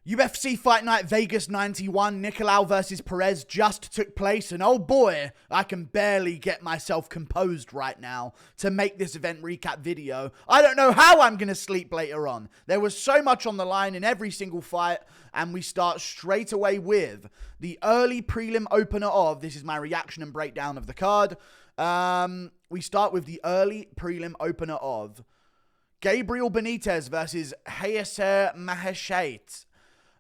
UFC Fight Night Vegas 91, Nicolau versus Perez just took place, and oh boy, I can barely get myself composed right now to make this event recap video. I don't know how I'm going to sleep later on. There was so much on the line in every single fight, and we start straight away with the early prelim opener of, this is my reaction and breakdown of the card. We start with the early prelim opener of Gabriel Benitez versus Hayisaer Maheshate.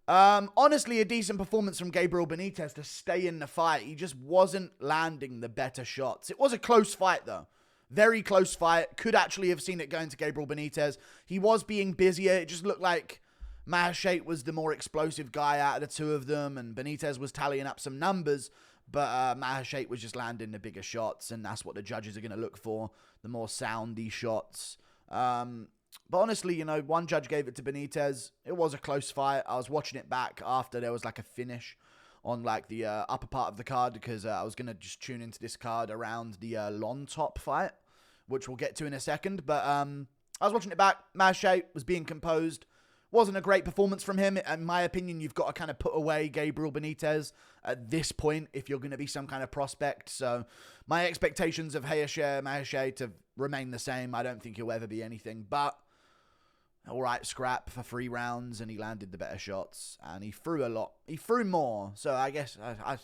Honestly, a decent performance from Gabriel Benitez to stay in the fight. He just wasn't landing the better shots. It was a close fight, though. Very close fight. Could actually have seen it going to Gabriel Benitez. He was being busier. It just looked like Maheshate was the more explosive guy out of the two of them, and Benitez was tallying up some numbers, but Maheshate was just landing the bigger shots, and that's what the judges are going to look for, the more soundy shots. But honestly, you know, one judge gave it to Benitez. It was a close fight. I was watching it back after there was like a finish on like the upper part of the card, because I was going to just tune into this card around the Llontop fight, which we'll get to in a second. But I was watching it back. Maheshate was being composed. Wasn't a great performance from him. In my opinion, you've got to kind of put away Gabriel Benitez at this point if you're going to be some kind of prospect. So my expectations of Hayisaer Maheshate have remained the same. I don't think he'll ever be anything, but all right, scrap for 3 rounds, and he landed the better shots, and he threw a lot. He threw more, so I guess I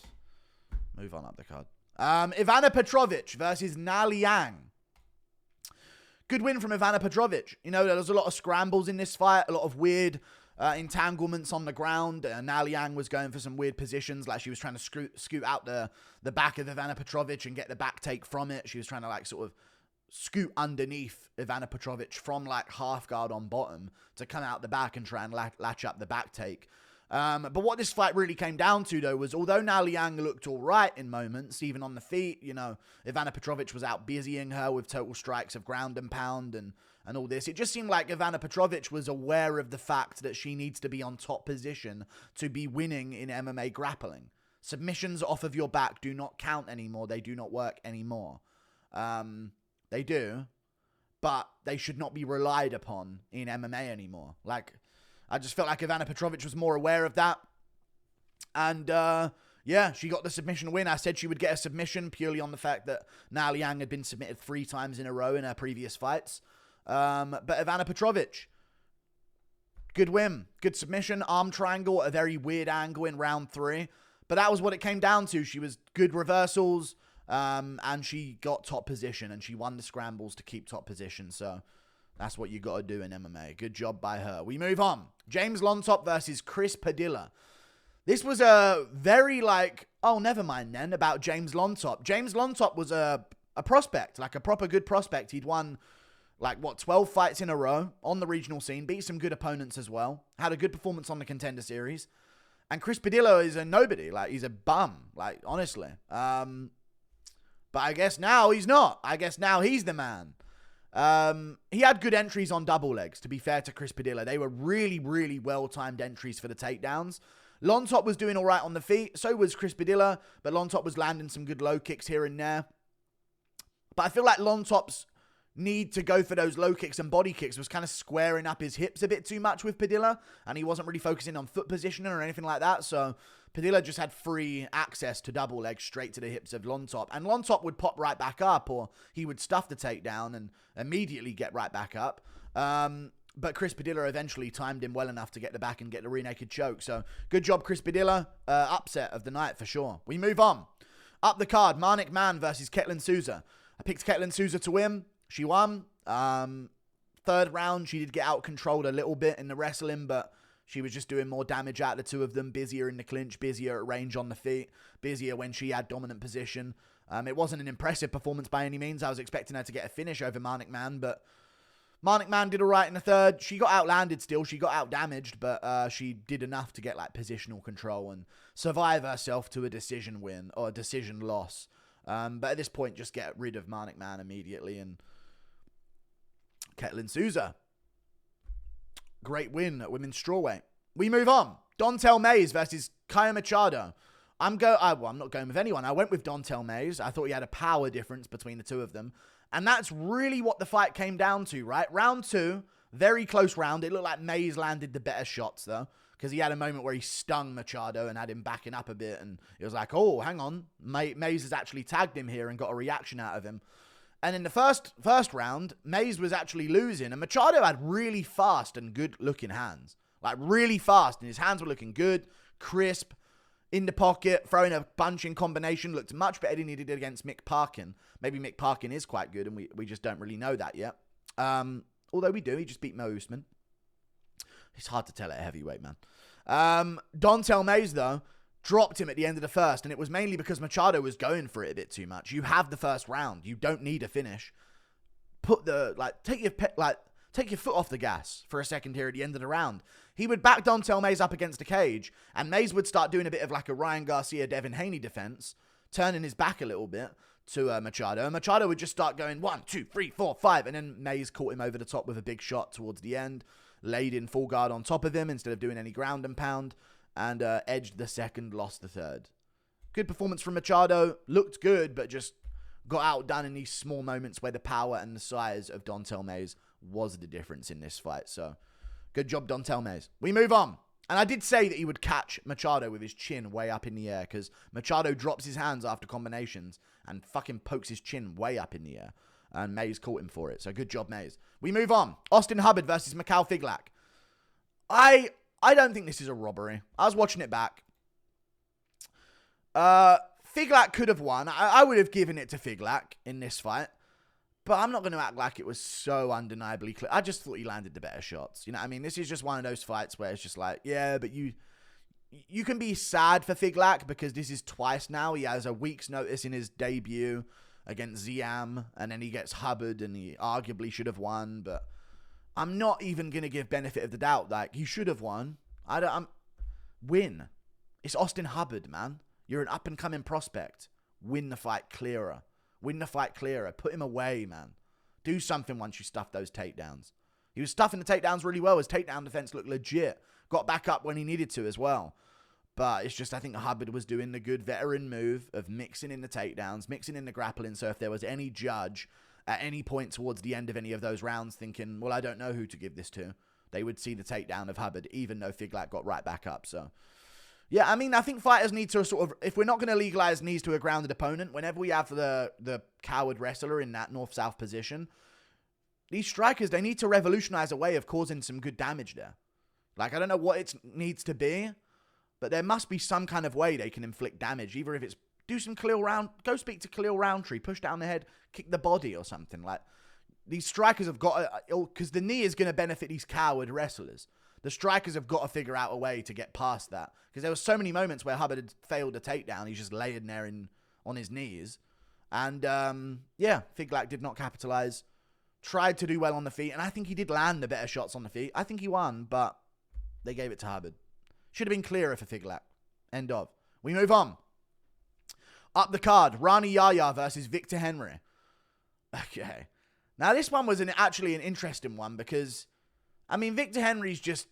move on up the card. Ivana Petrovic versus Liang. Good win from Ivana Petrovic. You know, there was a lot of scrambles in this fight, a lot of weird entanglements on the ground. Liang was going for some weird positions, like she was trying to scoot out the back of Ivana Petrovic and get the back take from it. She was trying to like sort of scoot underneath Ivana Petrovic from like half guard on bottom to come out the back and try and latch up the back take. But what this fight really came down to, though, was although Liang looked all right in moments, even on the feet, you know, Ivana Petrovic was out busying her with total strikes of ground and pound and all this. It just seemed like Ivana Petrovic was aware of the fact that she needs to be on top position to be winning in MMA grappling. Submissions off of your back do not count anymore. They do not work anymore. They do, but they should not be relied upon in MMA anymore. Like, I just felt like Ivana Petrovic was more aware of that. And, yeah, she got the submission win. I said she would get a submission purely on the fact that Liang had been submitted 3 times in a row in her previous fights. But Ivana Petrovic, good win. Good submission. Arm triangle at a very weird angle in round 3. But that was what it came down to. She was good reversals, and she got top position, and she won the scrambles to keep top position. So that's what you got to do in MMA. Good job by her. We move on. James Llontop versus Chris Padilla. This was a very like, oh, never mind then, about James Llontop. James Llontop was a prospect, like a proper good prospect. He'd won, like, 12 fights in a row on the regional scene. Beat some good opponents as well. Had a good performance on the Contender Series. And Chris Padilla is a nobody. Like, he's a bum. Like, honestly. But I guess now he's not. I guess now he's the man. He had good entries on double legs, to be fair to Chris Padilla. They were really, really well-timed entries for the takedowns. Llontop was doing all right on the feet. So was Chris Padilla. But Llontop was landing some good low kicks here and there. But I feel like Llontop's need to go for those low kicks and body kicks was kind of squaring up his hips a bit too much with Padilla. And he wasn't really focusing on foot positioning or anything like that. So Padilla just had free access to double legs straight to the hips of Llontop. And Llontop would pop right back up, or he would stuff the takedown and immediately get right back up. But Chris Padilla eventually timed him well enough to get the back and get the rear naked choke. So good job, Chris Padilla. Upset of the night for sure. We move on. Up the card, Marnic Mann versus Souza. I picked Souza to win. She won. 3rd round, she did get out-controlled a little bit in the wrestling, but she was just doing more damage out of the two of them. Busier in the clinch, busier at range on the feet, busier when she had dominant position. It wasn't an impressive performance by any means. I was expecting her to get a finish over Marnic Mann, but Marnic Mann did all right in the 3rd. She got outlanded still. She got out-damaged, but she did enough to get like positional control and survive herself to a decision win or a decision loss. But at this point, just get rid of Marnic Mann immediately. And Souza, great win at women's strawweight. We move on. Dontel Mays versus Caio Machado. I'm not going with anyone. I went with Dontel Mays. I thought he had a power difference between the two of them. And that's really what the fight came down to, right? Round 2, very close round. It looked like Mays landed the better shots, though. because he had a moment where he stung Machado and had him backing up a bit, and it was like, oh, hang on, Mays has actually tagged him here and got a reaction out of him. And in the first round, Mays was actually losing, and Machado had really fast and good-looking hands. Like, really fast, and his hands were looking good, crisp, in the pocket, throwing a bunch in combination, looked much better than he did against Mick Parkin. Maybe Mick Parkin is quite good, and we just don't really know that yet. Although we do, he just beat Mo Usman. It's hard to tell at heavyweight, man. Don'Tale Mayes, though, dropped him at the end of the first, and it was mainly because Machado was going for it a bit too much. You have the first round. You don't need a finish. Take your foot off the gas for a second here at the end of the round. He would back Don'Tale Mayes up against the cage, and Mayes would start doing a bit of like a Ryan Garcia, Devin Haney defense, turning his back a little bit to Machado. And Machado would just start going 1, 2, 3, 4, 5, and then Mayes caught him over the top with a big shot towards the end, laid in full guard on top of him instead of doing any ground and pound, and edged the second, lost the third. Good performance from Machado, looked good, but just got outdone in these small moments where the power and the size of Don'Tale Mayes was the difference in this fight. So, good job, Don'Tale Mayes. We move on. And I did say that he would catch Machado with his chin way up in the air, because Machado drops his hands after combinations and fucking pokes his chin way up in the air. And Mayes caught him for it. So good job, Mayes. We move on. Austen Hubbard versus Michal Figlak. I don't think this is a robbery. I was watching it back. Figlak could have won. I would have given it to Figlak in this fight. But I'm not going to act like it was so undeniably clear. I just thought he landed the better shots. You know what I mean? This is just one of those fights where it's just like, yeah, but you can be sad for Figlak because this is twice now. He has a week's notice in his debut against Ziam, and then he gets Hubbard, and he arguably should have won. But I'm not even going to give benefit of the doubt. Like, he should have won. Win. It's Austen Hubbard, man. You're an up-and-coming prospect. Win the fight clearer. Win the fight clearer. Put him away, man. Do something once you stuff those takedowns. He was stuffing the takedowns really well. His takedown defense looked legit. Got back up when he needed to as well. But it's just, I think Hubbard was doing the good veteran move of mixing in the takedowns, mixing in the grappling. So if there was any judge at any point towards the end of any of those rounds thinking, well, I don't know who to give this to, they would see the takedown of Hubbard, even though Figlak got right back up. So, yeah, I mean, I think fighters need to sort of, if we're not going to legalize knees to a grounded opponent, whenever we have the coward wrestler in that north-south position, these strikers, they need to revolutionize a way of causing some good damage there. Like, I don't know what it needs to be, but there must be some kind of way they can inflict damage, either if it's do some go speak to Khalil Roundtree, push down the head, kick the body or something. Like, these strikers have got to, because the knee is going to benefit these coward wrestlers. The strikers have got to figure out a way to get past that. Because there were so many moments where Hubbard had failed a takedown. He's just laying there on his knees. And, yeah, Figlak did not capitalize. Tried to do well on the feet. And I think he did land the better shots on the feet. I think he won, but they gave it to Hubbard. Should have been clearer for Figlak. End of. We move on. Up the card, Rani Yahya versus Victor Henry. Okay. Now, this one was actually an interesting one because, I mean, Victor Henry's just,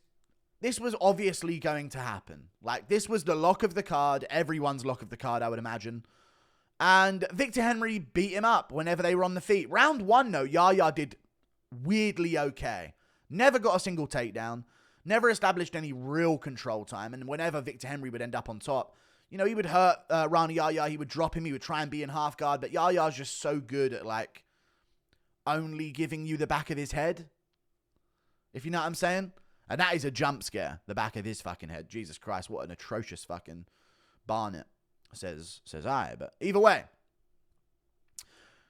this was obviously going to happen. Like, this was the lock of the card, everyone's lock of the card, I would imagine. And Victor Henry beat him up whenever they were on the feet. Round one, though, Yahya did weirdly okay. Never got a single takedown. Never established any real control time. And whenever Victor Henry would end up on top, you know, he would hurt Rani Yahya. He would drop him. He would try and be in half guard. But Yahya's just so good at, like, only giving you the back of his head. If you know what I'm saying. And that is a jump scare. The back of his fucking head. Jesus Christ, what an atrocious fucking Barnett, says I. But either way,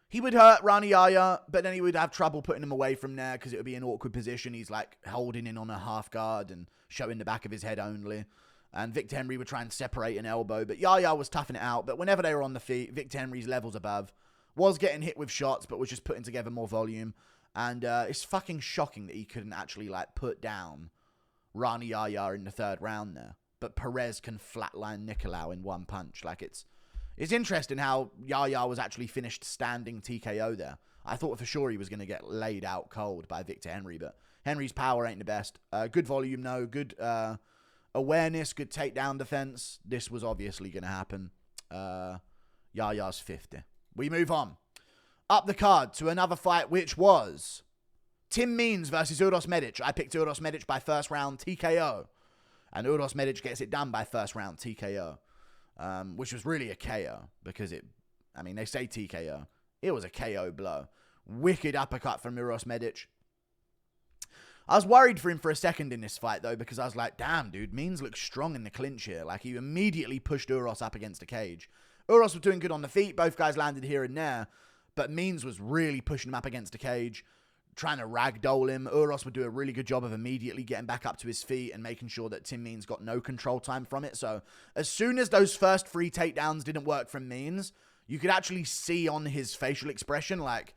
he would hurt Rani Yahya, but then he would have trouble putting him away from there because it would be an awkward position. He's like holding in on a half guard and showing the back of his head only. And Victor Henry would try and separate an elbow, but Yahya was toughing it out. But whenever they were on the feet, Victor Henry's levels above, was getting hit with shots, but was just putting together more volume. And it's fucking shocking that he couldn't actually like put down Rani Yahya in the third round there. But Perez can flatline Nicolau in one punch. Like, it's interesting how Yahya was actually finished standing TKO there. I thought for sure he was going to get laid out cold by Victor Henry, but Henry's power ain't the best. Good volume, though. Good awareness, good takedown defense. This was obviously going to happen. Yahya's 50. We move on. Up the card to another fight, which was Tim Means versus Uros Medic. I picked Uros Medic by first round TKO. And Uros Medic gets it done by first round TKO, which was really a KO because they say TKO. It was a KO blow. Wicked uppercut from Uros Medic. I was worried for him for a second in this fight, though, because I was like, damn, dude, Means looks strong in the clinch here. Like, he immediately pushed Uros up against the cage. Uros was doing good on the feet. Both guys landed here and there. But Means was really pushing him up against the cage, trying to ragdoll him. Uros would do a really good job of immediately getting back up to his feet and making sure that Tim Means got no control time from it. So, as soon as those first 3 takedowns didn't work from Means, you could actually see on his facial expression, like,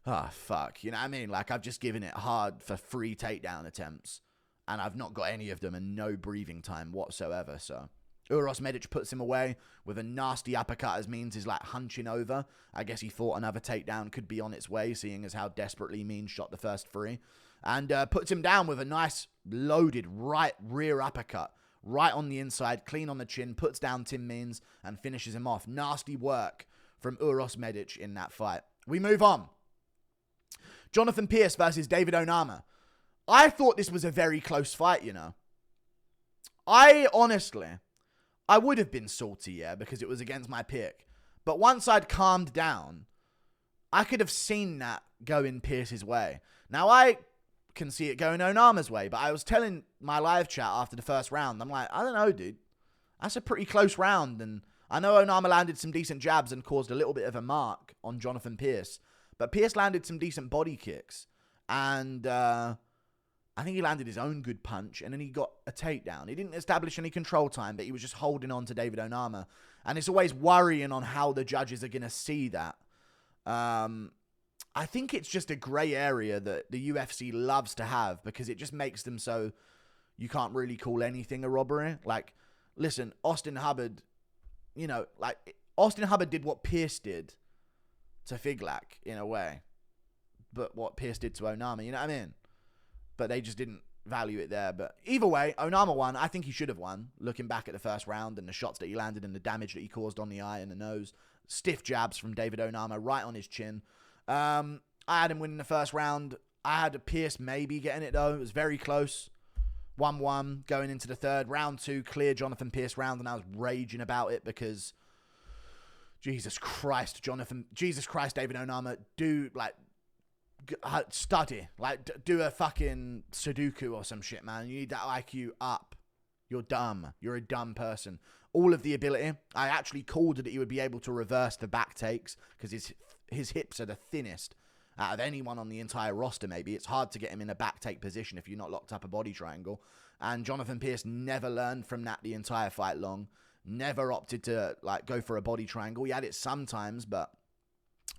oh, fuck. You know what I mean? Like, I've just given it hard for 3 takedown attempts, and I've not got any of them and no breathing time whatsoever. So, Uros Medic puts him away with a nasty uppercut as Means is, like, hunching over. I guess he thought another takedown could be on its way, seeing as how desperately Means shot the first 3. And puts him down with a nice, loaded right rear uppercut. Right on the inside, clean on the chin, puts down Tim Means and finishes him off. Nasty work from Uros Medic in that fight. We move on. Jonathan Pearce versus David Onama. I thought this was a very close fight, you know. I would have been salty, yeah, because it was against my pick. But once I'd calmed down, I could have seen that going Pearce's way. Now, I can see it going Onama's way, but I was telling my live chat after the first round, I'm like, I don't know, dude. That's a pretty close round, and I know Onama landed some decent jabs and caused a little bit of a mark on Jonathan Pearce. But Pearce landed some decent body kicks. And I think he landed his own good punch. And then he got a takedown. He didn't establish any control time, but he was just holding on to David Onama. And it's always worrying on how the judges are going to see that. I think it's just a grey area that the UFC loves to have, because it just makes them so you can't really call anything a robbery. Like, listen, Austen Hubbard, you know, like, Austen Hubbard did what Pearce did to Figlak, in a way. But what Pearce did to Onama, you know what I mean? But they just didn't value it there. But either way, Onama won. I think he should have won, looking back at the first round and the shots that he landed and the damage that he caused on the eye and the nose. Stiff jabs from David Onama right on his chin. I had him winning the first round. I had Pearce maybe getting it, though. It was very close. 1-1 going into the third. Round 2, clear Jonathan Pearce round, and I was raging about it because Jesus Christ, David Onama, study. Like, do a fucking Sudoku or some shit, man. You need that IQ up. You're dumb. You're a dumb person. All of the ability. I actually called that he would be able to reverse the back takes because his hips are the thinnest out of anyone on the entire roster, maybe. It's hard to get him in a back take position if you're not locked up a body triangle. And Jonathan Pearce never learned from that the entire fight long. Never opted to, like, go for a body triangle. He had it sometimes, but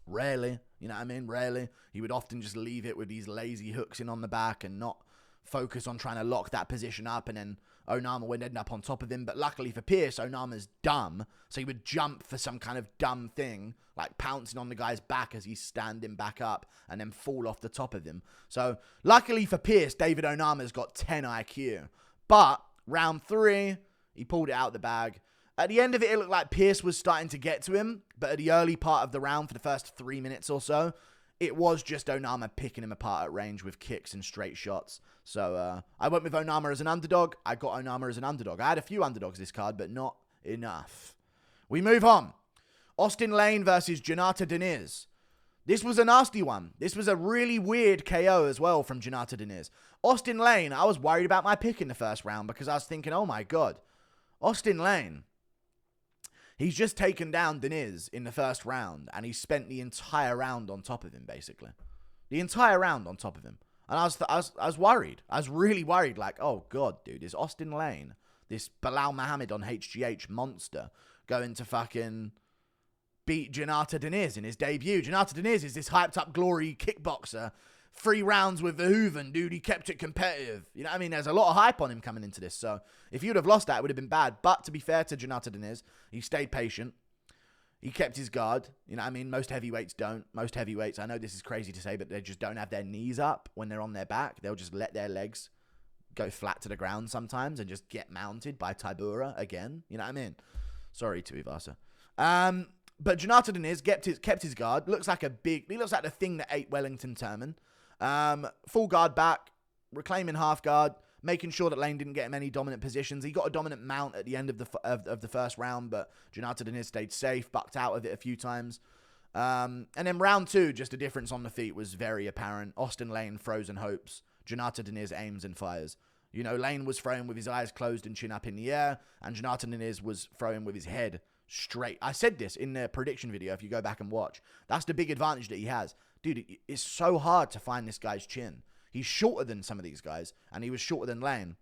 rarely. You know what I mean? Rarely. He would often just leave it with these lazy hooks in on the back and not focus on trying to lock that position up, and then Onama would end up on top of him. But luckily for Pearce, Onama's dumb, so he would jump for some kind of dumb thing, like pouncing on the guy's back as he's standing back up, and then fall off the top of him. So luckily for Pearce, David Onama's got 10 IQ. But round 3, he pulled it out the bag. At the end of it looked like Pearce was starting to get to him, but at the early part of the round, for the first 3 minutes or so, it was just Onama picking him apart at range with kicks and straight shots. So I went with Onama as an underdog. I got Onama as an underdog. I had a few underdogs this card, but not enough. We move on. Austen Lane versus Jhonata Diniz. This was a nasty one. This was a really weird KO as well from Jhonata Diniz. Austen Lane, I was worried about my pick in the first round because I was thinking, oh my God, Austen Lane. He's just taken down Diniz in the first round, and he spent the entire round on top of him, basically. The entire round on top of him. And I was worried. I was really worried, like, oh God, dude, is Austen Lane, this Bilal Muhammad on HGH monster, going to fucking beat Jhonata Diniz in his debut? Jhonata Diniz is this hyped up glory kickboxer. 3 rounds with Verhoeven, dude. He kept it competitive. You know what I mean? There's a lot of hype on him coming into this. So if you'd have lost that, it would have been bad. But to be fair to Jhonata Diniz, he stayed patient. He kept his guard. You know what I mean? Most heavyweights don't. Most heavyweights, I know this is crazy to say, but they just don't have their knees up when they're on their back. They'll just let their legs go flat to the ground sometimes and just get mounted by Tybura again. You know what I mean? Sorry to Ivasa. But Jhonata Diniz kept his guard. He looks like the thing that ate Wellington Turman. Full guard back, reclaiming half guard, making sure that Lane didn't get him any dominant positions. He got a dominant mount at the end of the first round, but Jhonata Diniz stayed safe, bucked out of it a few times. And then round 2, just a difference on the feet was very apparent. Austen Lane, frozen hopes. Jhonata Diniz aims and fires. You know, Lane was throwing with his eyes closed and chin up in the air, and Jhonata Diniz was throwing with his head straight. I said this in the prediction video, if you go back and watch. That's the big advantage that he has. Dude, it's so hard to find this guy's chin. He's shorter than some of these guys, and he was shorter than Lane.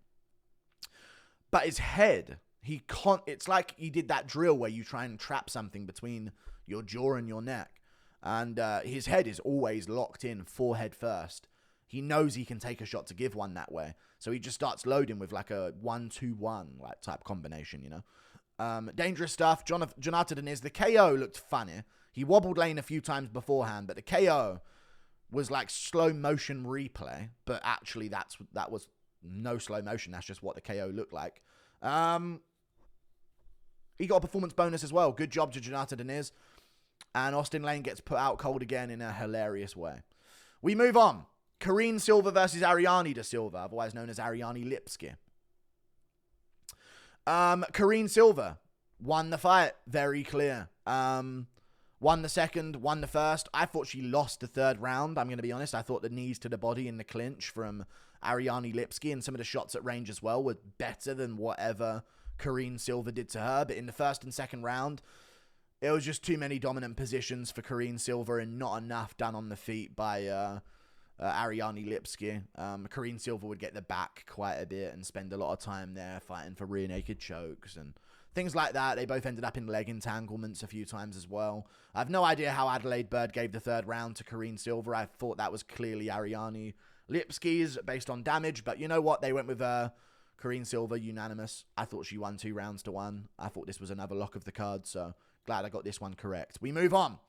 But his head, it's like he did that drill where you try and trap something between your jaw and your neck. And his head is always locked in, forehead first. He knows he can take a shot to give one that way. So he just starts loading with like a 1-2-1 like type combination, you know. Dangerous stuff. Jhonata Diniz, the KO looked funny. He wobbled Lane a few times beforehand, but the KO was like slow motion replay. But actually that was no slow motion. That's just what the KO looked like. He got a performance bonus as well. Good job to Jhonata Diniz. And Austen Lane gets put out cold again in a hilarious way. We move on. Karine Silva versus Ariane de Silva, otherwise known as Ariane Lipski. Karine Silva won the fight, very clear. Won the second, won the first. I thought she lost the third round, I'm going to be honest. I thought the knees to the body in the clinch from Ariane Lipski and some of the shots at range as well were better than whatever Karine Silva did to her. But in the first and second round, it was just too many dominant positions for Karine Silva and not enough done on the feet by Ariane Lipski. Karine Silva would get the back quite a bit and spend a lot of time there fighting for rear naked chokes and things like that. They both ended up in leg entanglements a few times as well. I have no idea how Adelaide Bird gave the third round to Karine Silva. I thought that was clearly Ariane Lipski's based on damage, but you know what? They went with Karine Silva unanimous. I thought she won 2 rounds to 1. I thought this was another lock of the card, so glad I got this one correct. We move on.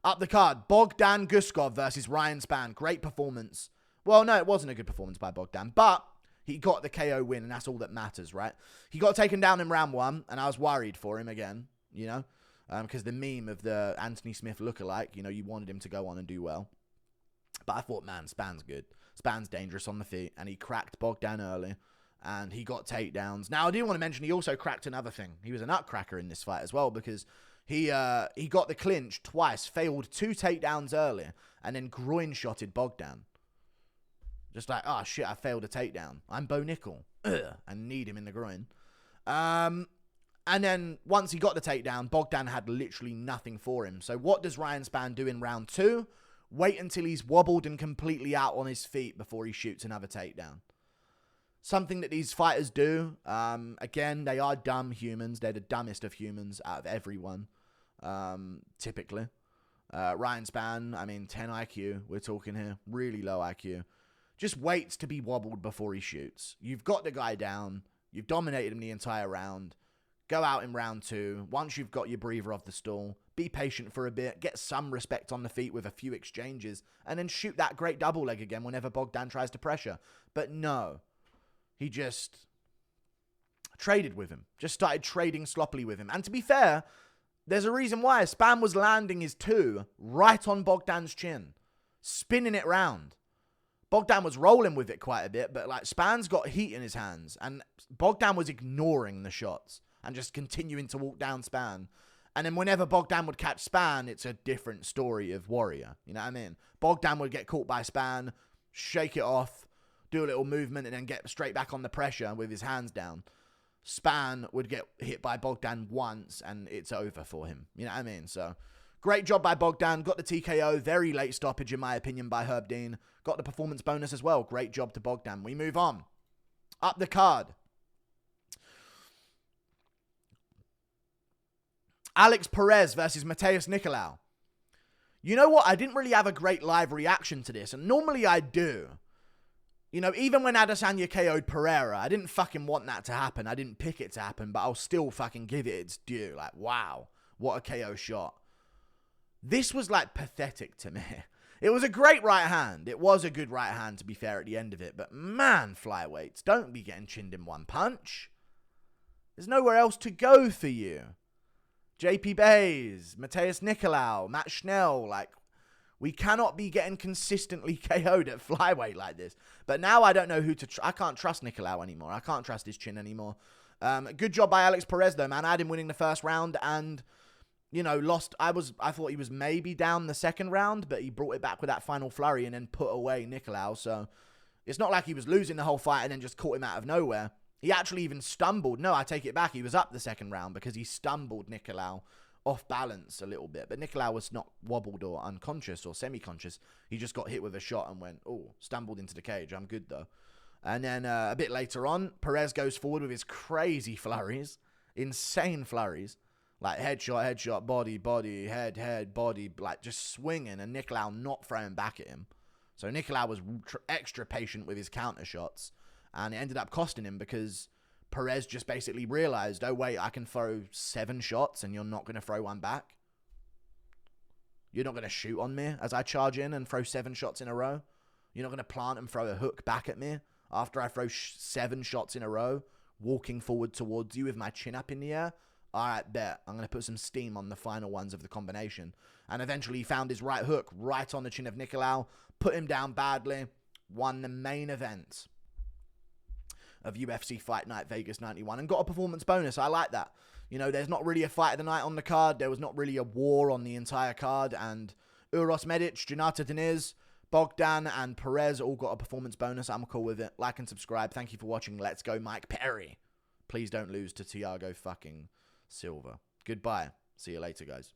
Up the card, Bogdan Guskov versus Ryan Spann. Great performance. Well, no, it wasn't a good performance by Bogdan, but he got the KO win, and that's all that matters, right? He got taken down in round 1, and I was worried for him again, you know, because the meme of the Anthony Smith lookalike, you know, you wanted him to go on and do well. But I thought, man, Spann's good. Spann's dangerous on the feet, and he cracked Bogdan early, and he got takedowns. Now, I do want to mention he also cracked another thing. He was a nutcracker in this fight as well, because he got the clinch twice, failed 2 takedowns early, and then groin-shotted Bogdan. Just like, oh shit, I failed a takedown. I'm Bo Nickel. And need him in the groin. And then once he got the takedown, Bogdan had literally nothing for him. So what does Ryan Spann do in round 2? Wait until he's wobbled and completely out on his feet before he shoots another takedown. Something that these fighters do. Again, they are dumb humans. They're the dumbest of humans out of everyone. Typically. Ryan Spann, I mean, 10 IQ. We're talking here. Really low IQ. Just waits to be wobbled before he shoots. You've got the guy down. You've dominated him the entire round. Go out in round 2. Once you've got your breather off the stool, be patient for a bit. Get some respect on the feet with a few exchanges. And then shoot that great double leg again whenever Bogdan tries to pressure. But no. He just traded with him. Just started trading sloppily with him. And to be fair, there's a reason why. Spann was landing his 2 right on Bogdan's chin. Spinning it round. Bogdan was rolling with it quite a bit, but like Spann's got heat in his hands, and Bogdan was ignoring the shots and just continuing to walk down Spann. And then whenever Bogdan would catch Spann, it's a different story of warrior. You know what I mean? Bogdan would get caught by Spann, shake it off, do a little movement, and then get straight back on the pressure with his hands down. Spann would get hit by Bogdan once, and it's over for him. You know what I mean? So great job by Bogdan. Got the TKO. Very late stoppage, in my opinion, by Herb Dean. Got the performance bonus as well. Great job to Bogdan. We move on. Up the card. Alex Perez versus Matheus Nicolau. You know what? I didn't really have a great live reaction to this, and normally I do. You know, even when Adesanya KO'd Pereira, I didn't fucking want that to happen. I didn't pick it to happen, but I'll still fucking give it its due. Like, wow, what a KO shot. This was, like, pathetic to me. It was a great right hand. It was a good right hand, to be fair, at the end of it. But, man, flyweights, don't be getting chinned in one punch. There's nowhere else to go for you. JP Bays, Matheus Nicolau, Matt Schnell, like, We cannot be getting consistently KO'd at flyweight like this. But now I don't know who to I can't trust Nicolau anymore. I can't trust his chin anymore. Good job by Alex Perez, though, man. I had him winning the first round and, you know, lost. I thought he was maybe down the second round, but he brought it back with that final flurry and then put away Nicolau. So it's not like he was losing the whole fight and then just caught him out of nowhere. He actually even stumbled. No, I take it back. He was up the second round because he stumbled Nicolau off balance a little bit. But Nicolau was not wobbled or unconscious or semi-conscious. He just got hit with a shot and went, oh, stumbled into the cage. I'm good, though. And then a bit later on, Perez goes forward with his crazy flurries. Insane flurries. Like headshot, body, head, body. Like just swinging and Nicolau not throwing back at him. So Nicolau was extra patient with his counter shots. And it ended up costing him because Perez just basically realized, oh, wait, I can throw 7 shots and you're not going to throw one back? You're not going to shoot on me as I charge in and throw 7 shots in a row? You're not going to plant and throw a hook back at me after I throw 7 shots in a row, walking forward towards you with my chin up in the air? All right, bet. I'm going to put some steam on the final ones of the combination. And eventually he found his right hook right on the chin of Nicolau, put him down badly, won the main event of UFC Fight Night Vegas 91 and got a performance bonus. I like that. You know, there's not really a fight of the night on the card. There was not really a war on the entire card. And Uros Medic, Jhonata Diniz, Bogdan, and Perez all got a performance bonus. I'm cool with it. Like and subscribe. Thank you for watching. Let's go, Mike Perry. Please don't lose to Thiago fucking Silva. Goodbye. See you later, guys.